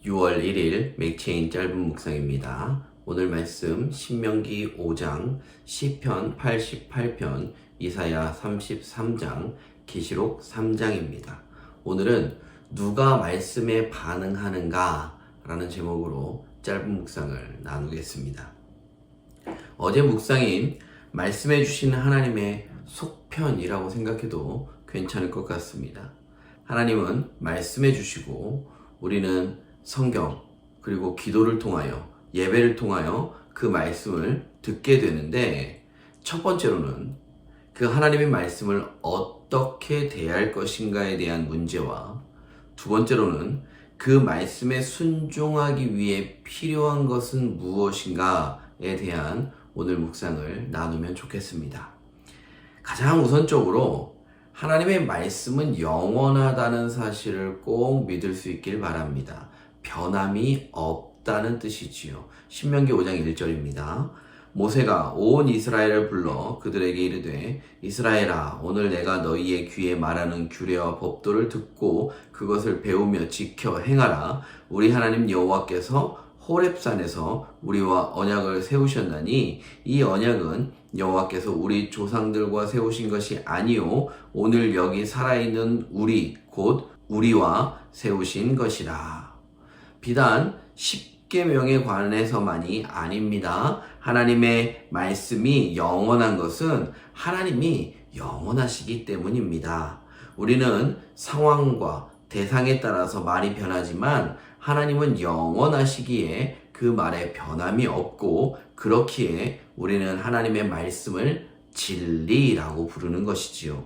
6월 1일 맥체인 짧은 묵상입니다. 오늘 말씀 신명기 5장, 시편 88편, 이사야 33장, 계시록 3장입니다. 오늘은 누가 말씀에 반응하는가 라는 제목으로 짧은 묵상을 나누겠습니다. 어제 묵상인 말씀해 주시는 하나님의 속편이라고 생각해도 괜찮을 것 같습니다. 하나님은 말씀해 주시고 우리는 성경 그리고 기도를 통하여 예배를 통하여 그 말씀을 듣게 되는데, 첫 번째로는 그 하나님의 말씀을 어떻게 대할 것인가에 대한 문제와, 두 번째로는 그 말씀에 순종하기 위해 필요한 것은 무엇인가에 대한 오늘 묵상을 나누면 좋겠습니다. 가장 우선적으로 하나님의 말씀은 영원하다는 사실을 꼭 믿을 수 있길 바랍니다. 변함이 없다는 뜻이지요. 신명기 5장 1절입니다. 모세가 온 이스라엘을 불러 그들에게 이르되, 이스라엘아, 오늘 내가 너희의 귀에 말하는 규례와 법도를 듣고 그것을 배우며 지켜 행하라. 우리 하나님 여호와께서 호렙산에서 우리와 언약을 세우셨나니 이 언약은 여호와께서 우리 조상들과 세우신 것이 아니요 오늘 여기 살아있는 우리 곧 우리와 세우신 것이라. 비단 10계명에 관해서만이 아닙니다. 하나님의 말씀이 영원한 것은 하나님이 영원하시기 때문입니다. 우리는 상황과 대상에 따라서 말이 변하지만 하나님은 영원하시기에 그 말에 변함이 없고, 그렇기에 우리는 하나님의 말씀을 진리라고 부르는 것이지요.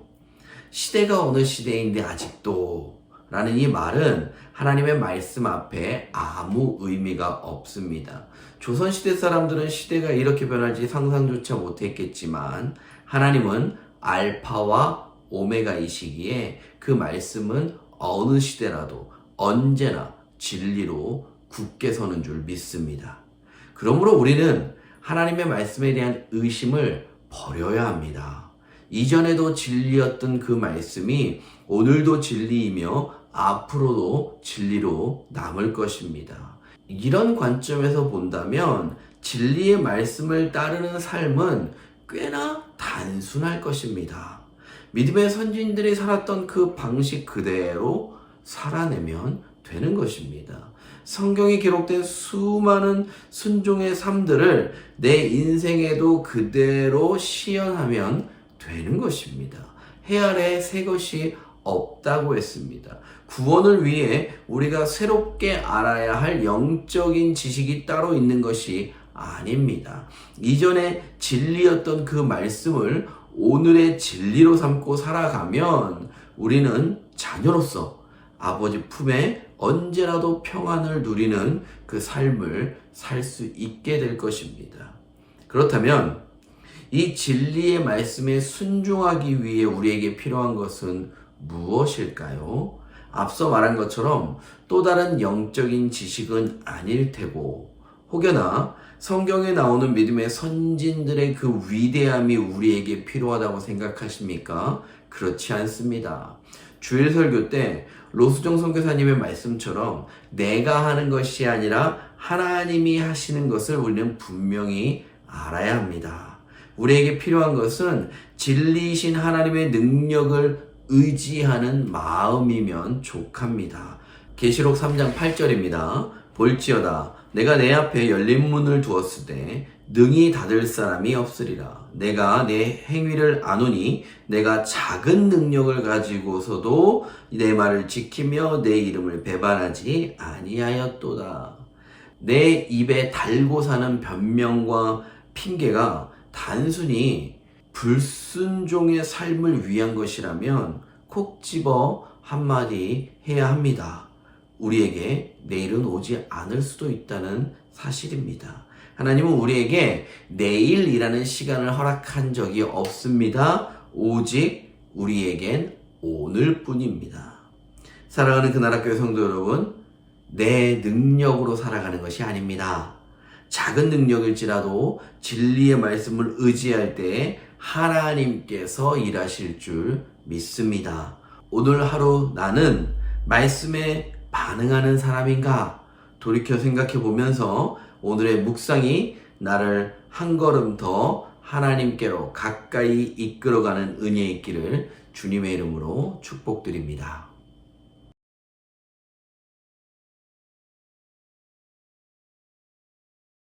시대가 어느 시대인데 아직도 라는 이 말은 하나님의 말씀 앞에 아무 의미가 없습니다. 조선시대 사람들은 시대가 이렇게 변할지 상상조차 못했겠지만 하나님은 알파와 오메가이시기에 그 말씀은 어느 시대라도 언제나 진리로 굳게 서는 줄 믿습니다. 그러므로 우리는 하나님의 말씀에 대한 의심을 버려야 합니다. 이전에도 진리였던 그 말씀이 오늘도 진리이며 앞으로도 진리로 남을 것입니다. 이런 관점에서 본다면 진리의 말씀을 따르는 삶은 꽤나 단순할 것입니다. 믿음의 선진들이 살았던 그 방식 그대로 살아내면 되는 것입니다. 성경에 기록된 수많은 순종의 삶들을 내 인생에도 그대로 시연하면 되는 것입니다. 해 아래 새 것이 없다고 했습니다. 구원을 위해 우리가 새롭게 알아야 할 영적인 지식이 따로 있는 것이 아닙니다. 이전에 진리였던 그 말씀을 오늘의 진리로 삼고 살아가면 우리는 자녀로서 아버지 품에 언제라도 평안을 누리는 그 삶을 살 수 있게 될 것입니다. 그렇다면 이 진리의 말씀에 순종하기 위해 우리에게 필요한 것은 무엇일까요? 앞서 말한 것처럼 또 다른 영적인 지식은 아닐 테고, 혹여나 성경에 나오는 믿음의 선진들의 그 위대함이 우리에게 필요하다고 생각하십니까? 그렇지 않습니다. 주일 설교 때 로수정 선교사님의 말씀처럼 내가 하는 것이 아니라 하나님이 하시는 것을 우리는 분명히 알아야 합니다. 우리에게 필요한 것은 진리이신 하나님의 능력을 의지하는 마음이면 족합니다. 계시록 3장 8절입니다. 볼지어다 내가 내 앞에 열린 문을 두었을 때 능히 닫을 사람이 없으리라. 내가 내 행위를 아노니 내가 작은 능력을 가지고서도 내 말을 지키며 내 이름을 배반하지 아니하였도다. 내 입에 달고 사는 변명과 핑계가 단순히 불순종의 삶을 위한 것이라면 콕 집어 한마디 해야 합니다. 우리에게 내일은 오지 않을 수도 있다는 사실입니다. 하나님은 우리에게 내일이라는 시간을 허락한 적이 없습니다. 오직 우리에겐 오늘뿐입니다. 사랑하는 그나라교회 성도 여러분, 내 능력으로 살아가는 것이 아닙니다. 작은 능력일지라도 진리의 말씀을 의지할 때 하나님께서 일하실 줄 믿습니다. 오늘 하루 나는 말씀에 반응하는 사람인가? 돌이켜 생각해 보면서 오늘의 묵상이 나를 한 걸음 더 하나님께로 가까이 이끌어가는 은혜 있기를 주님의 이름으로 축복드립니다.